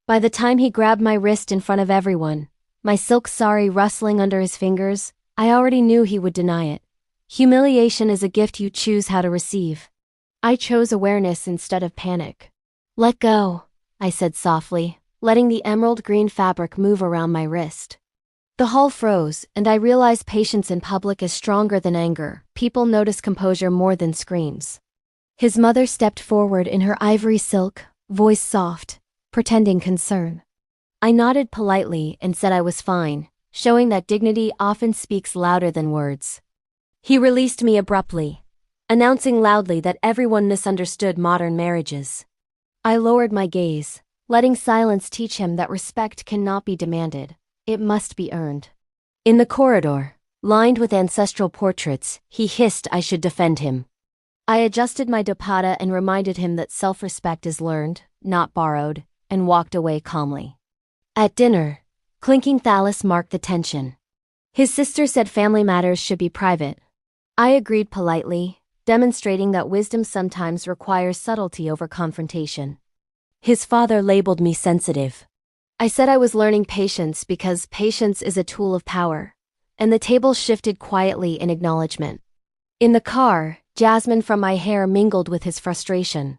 By the time he grabbed my wrist in front of everyone, my silk sari rustling under his fingers, I already knew he would deny it. Humiliation is a gift you choose how to receive. I chose awareness instead of panic. "Let go," I said softly, letting the emerald green fabric move around my wrist. The hall froze, and I realized patience in public is stronger than anger. People notice composure more than screams. His mother stepped forward in her ivory silk, voice soft, pretending concern. I nodded politely and said I was fine, showing that dignity often speaks louder than words. He released me abruptly, announcing loudly that everyone misunderstood modern marriages. I lowered my gaze, letting silence teach him that respect cannot be demanded. It must be earned. In the corridor, lined with ancestral portraits, he hissed I should defend him. I adjusted my dupatta and reminded him that self-respect is learned, not borrowed, and walked away calmly. At dinner, clinking thallis marked the tension. His sister said family matters should be private. I agreed politely, demonstrating that wisdom sometimes requires subtlety over confrontation. His father labeled me sensitive. I said I was learning patience because patience is a tool of power, and the table shifted quietly in acknowledgement. In the car, jasmine from my hair mingled with his frustration.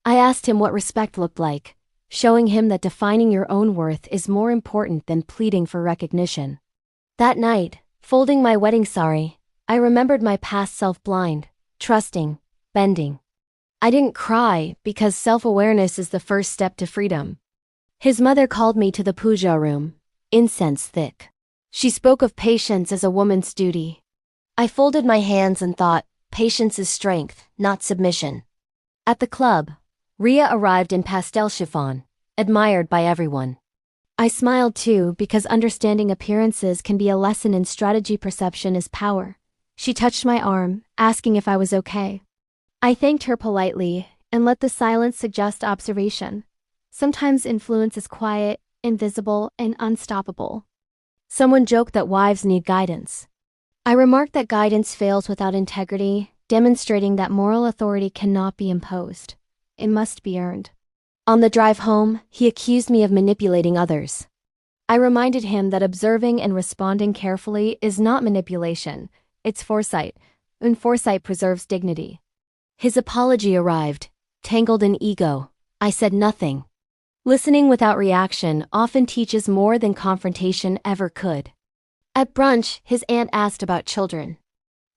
I asked him what respect looked like, showing him that defining your own worth is more important than pleading for recognition. That night, folding my wedding sari, I remembered my past self blind, trusting, bending. I didn't cry because self-awareness is the first step to freedom. His mother called me to the puja room, incense thick. She spoke of patience as a woman's duty. I folded my hands and thought, patience is strength, not submission. At the club, Ria arrived in pastel chiffon, admired by everyone. I smiled too because understanding appearances can be a lesson in strategy. Perception is power. She touched my arm, asking if I was okay. I thanked her politely and let the silence suggest observation. Sometimes influence is quiet, invisible, and unstoppable. Someone joked that wives need guidance. I remarked that guidance fails without integrity, demonstrating that moral authority cannot be imposed. It must be earned. On the drive home, he accused me of manipulating others. I reminded him that observing and responding carefully is not manipulation, it's foresight, and foresight preserves dignity. His apology arrived, tangled in ego. I said nothing. Listening without reaction often teaches more than confrontation ever could. At brunch, his aunt asked about children.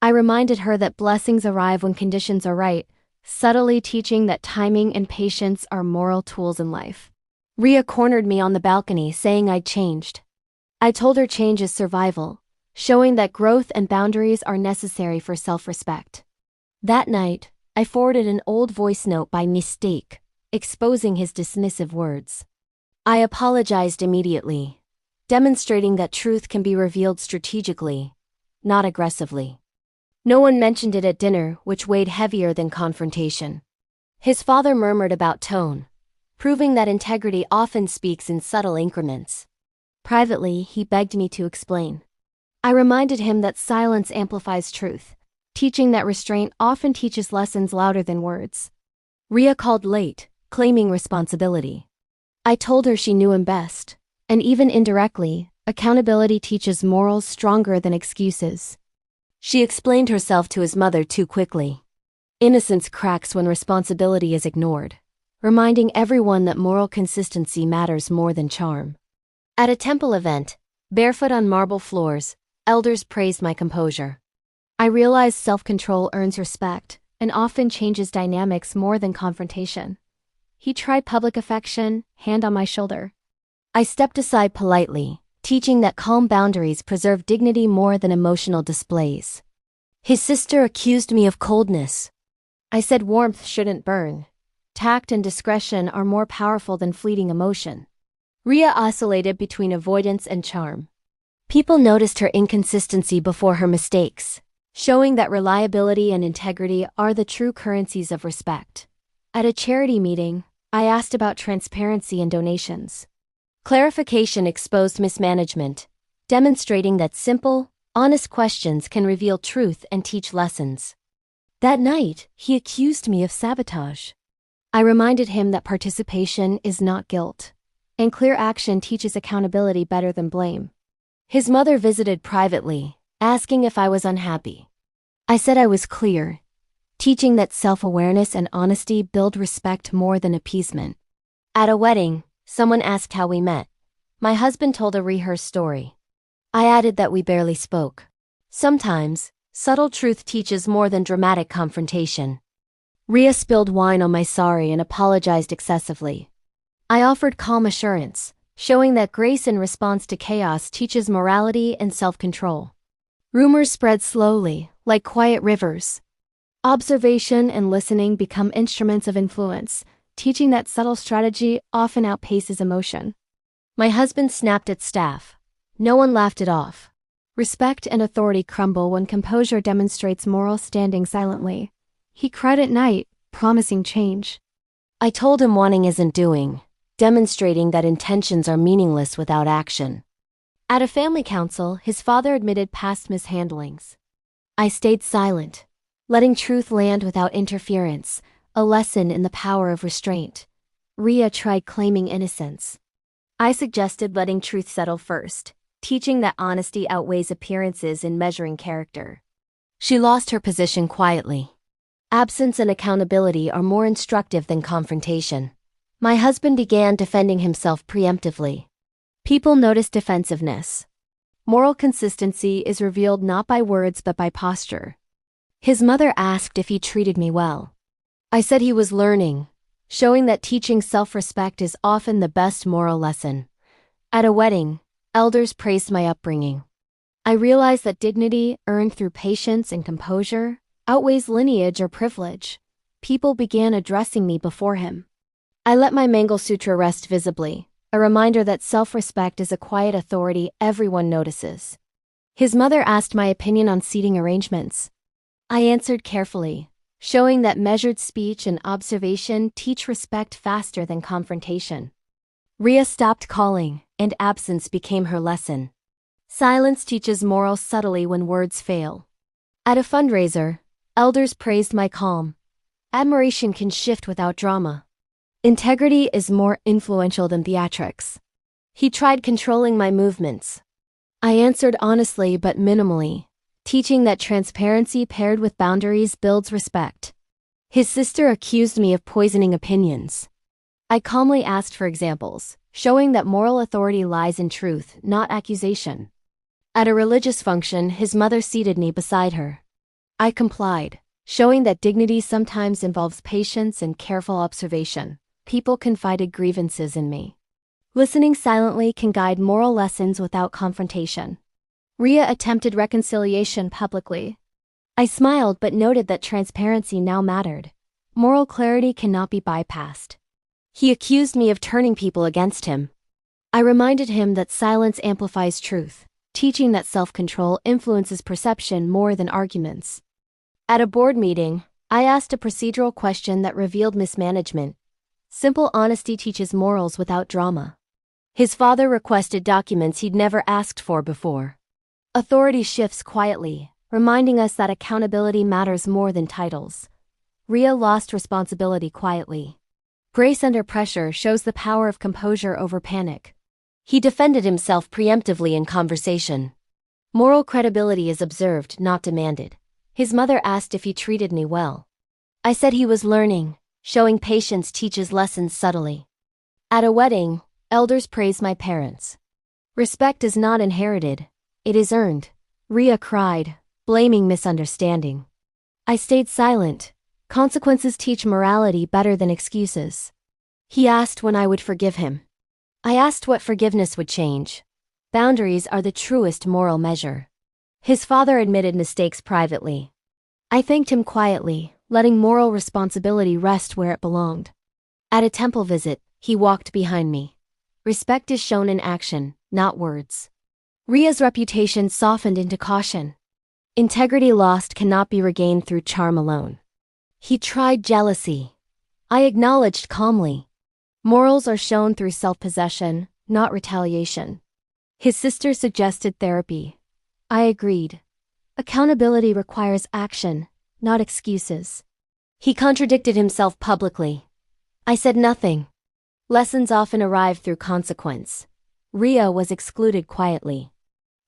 I reminded her that blessings arrive when conditions are right, subtly teaching that timing and patience are moral tools in life. Ria cornered me on the balcony, saying I'd changed. I told her change is survival, showing that growth and boundaries are necessary for self-respect. That night, I forwarded an old voice note by mistake, exposing his dismissive words. I apologized immediately, demonstrating that truth can be revealed strategically, not aggressively. No one mentioned it at dinner, which weighed heavier than confrontation. His father murmured about tone, proving that integrity often speaks in subtle increments. Privately, he begged me to explain. I reminded him that silence amplifies truth, teaching that restraint often teaches lessons louder than words. Ria called late, claiming responsibility. I told her she knew him best, and even indirectly, accountability teaches morals stronger than excuses. She explained herself to his mother too quickly. Innocence cracks when responsibility is ignored, reminding everyone that moral consistency matters more than charm. At a temple event, barefoot on marble floors, elders praised my composure. I realized self-control earns respect and often changes dynamics more than confrontation. He tried public affection, hand on my shoulder. I stepped aside politely, teaching that calm boundaries preserve dignity more than emotional displays. His sister accused me of coldness. I said warmth shouldn't burn. Tact and discretion are more powerful than fleeting emotion. Ria oscillated between avoidance and charm. People noticed her inconsistency before her mistakes, showing that reliability and integrity are the true currencies of respect. At a charity meeting, I asked about transparency and donations. Clarification exposed mismanagement, demonstrating that simple, honest questions can reveal truth and teach lessons. That night, he accused me of sabotage. I reminded him that participation is not guilt. and clear action teaches accountability better than blame. His mother visited privately, asking if I was unhappy. I said I was clear, teaching that self-awareness and honesty build respect more than appeasement. At a wedding, someone asked how we met. My husband told a rehearsed story. I added that we barely spoke. Sometimes, subtle truth teaches more than dramatic confrontation. Ria spilled wine on my sari and apologized excessively. I offered calm assurance, showing that grace in response to chaos teaches morality and self-control. Rumors spread slowly, like quiet rivers. Observation and listening become instruments of influence, teaching that subtle strategy often outpaces emotion. My husband snapped at staff. No one laughed it off. Respect and authority crumble when composure demonstrates moral standing silently. He cried at night, promising change. I told him wanting isn't doing, demonstrating that intentions are meaningless without action. At a family council, his father admitted past mishandlings. I stayed silent, letting truth land without interference, a lesson in the power of restraint. Ria tried claiming innocence. I suggested letting truth settle first, teaching that honesty outweighs appearances in measuring character. She lost her position quietly. Absence and accountability are more instructive than confrontation. My husband began defending himself preemptively. People noticed defensiveness. Moral consistency is revealed not by words but by posture. His mother asked if he treated me well. I said he was learning, showing that teaching self-respect is often the best moral lesson. At a wedding, elders praised my upbringing. I realized that dignity, earned through patience and composure, outweighs lineage or privilege. People began addressing me before him. I let my Mangalsutra rest visibly, a reminder that self-respect is a quiet authority everyone notices. His mother asked my opinion on seating arrangements. I answered carefully, showing that measured speech and observation teach respect faster than confrontation. Ria stopped calling, and absence became her lesson. Silence teaches morals subtly when words fail. At a fundraiser, elders praised my calm. Admiration can shift without drama. Integrity is more influential than theatrics. He tried controlling my movements. I answered honestly but minimally, teaching that transparency paired with boundaries builds respect. His sister accused me of poisoning opinions. I calmly asked for examples, showing that moral authority lies in truth, not accusation. At a religious function, his mother seated me beside her. I complied, showing that dignity sometimes involves patience and careful observation. People confided grievances in me. Listening silently can guide moral lessons without confrontation. Ria attempted reconciliation publicly. I smiled but noted that transparency now mattered. Moral clarity cannot be bypassed. He accused me of turning people against him. I reminded him that silence amplifies truth, teaching that self-control influences perception more than arguments. At a board meeting, I asked a procedural question that revealed mismanagement. Simple honesty teaches morals without drama. His father requested documents he'd never asked for before. Authority shifts quietly, reminding us that accountability matters more than titles. Ria lost responsibility quietly. Grace under pressure shows the power of composure over panic. He defended himself preemptively in conversation. Moral credibility is observed, not demanded. His mother asked if he treated me well. I said he was learning, showing patience teaches lessons subtly. At a wedding, elders praised my parents. Respect is not inherited, it is earned. Ria cried, blaming misunderstanding. I stayed silent. Consequences teach morality better than excuses. He asked when I would forgive him. I asked what forgiveness would change. Boundaries are the truest moral measure. His father admitted mistakes privately. I thanked him quietly, letting moral responsibility rest where it belonged. At a temple visit, he walked behind me. Respect is shown in action, not words. Ria's reputation softened into caution. Integrity lost cannot be regained through charm alone. He tried jealousy. I acknowledged calmly. Morals are shown through self-possession, not retaliation. His sister suggested therapy. I agreed. Accountability requires action, not excuses. He contradicted himself publicly. I said nothing. Lessons often arrive through consequence. Ria was excluded quietly.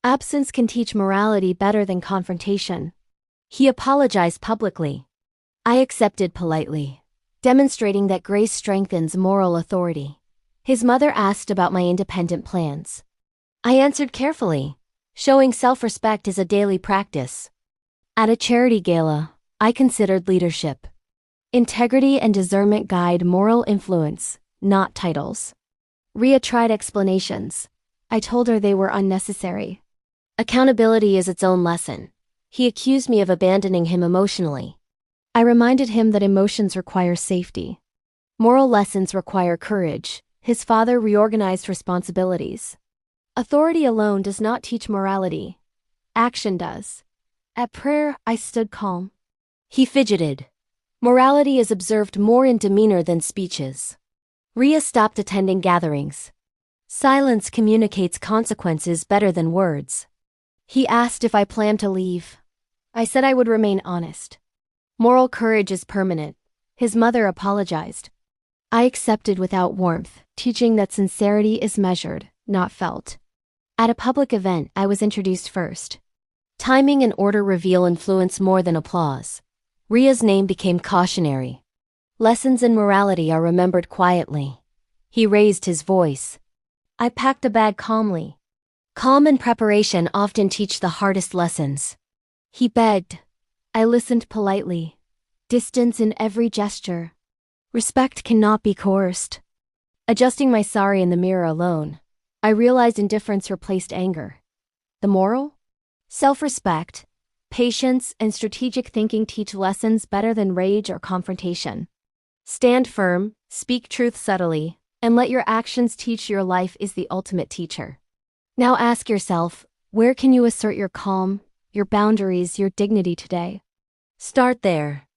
Absence can teach morality better than confrontation. He apologized publicly. I accepted politely, demonstrating that grace strengthens moral authority. His mother asked about my independent plans. I answered carefully. Showing self-respect is a daily practice. At a charity gala, I considered leadership. Integrity and discernment guide moral influence, not titles. Ria tried explanations. I told her they were unnecessary. Accountability is its own lesson. He accused me of abandoning him emotionally. I reminded him that emotions require safety. Moral lessons require courage. His father reorganized responsibilities. Authority alone does not teach morality. Action does. At prayer, I stood calm. He fidgeted. Morality is observed more in demeanor than speeches. Ria stopped attending gatherings. Silence communicates consequences better than words. He asked if I planned to leave. I said I would remain honest. Moral courage is permanent. His mother apologized. I accepted without warmth, teaching that sincerity is measured, not felt. At a public event, I was introduced first. Timing and order reveal influence more than applause. Ria's name became cautionary. Lessons in morality are remembered quietly. He raised his voice. I packed a bag calmly. Calm and preparation often teach the hardest lessons. He begged. I listened politely. Distance in every gesture. Respect cannot be coerced. Adjusting my sorry in the mirror alone, I realized indifference replaced anger. The moral? Self-respect, patience, and strategic thinking teach lessons better than rage or confrontation. Stand firm, speak truth subtly, and let your actions teach your life is the ultimate teacher. Now ask yourself, where can you assert your calm, your boundaries, your dignity today? Start there.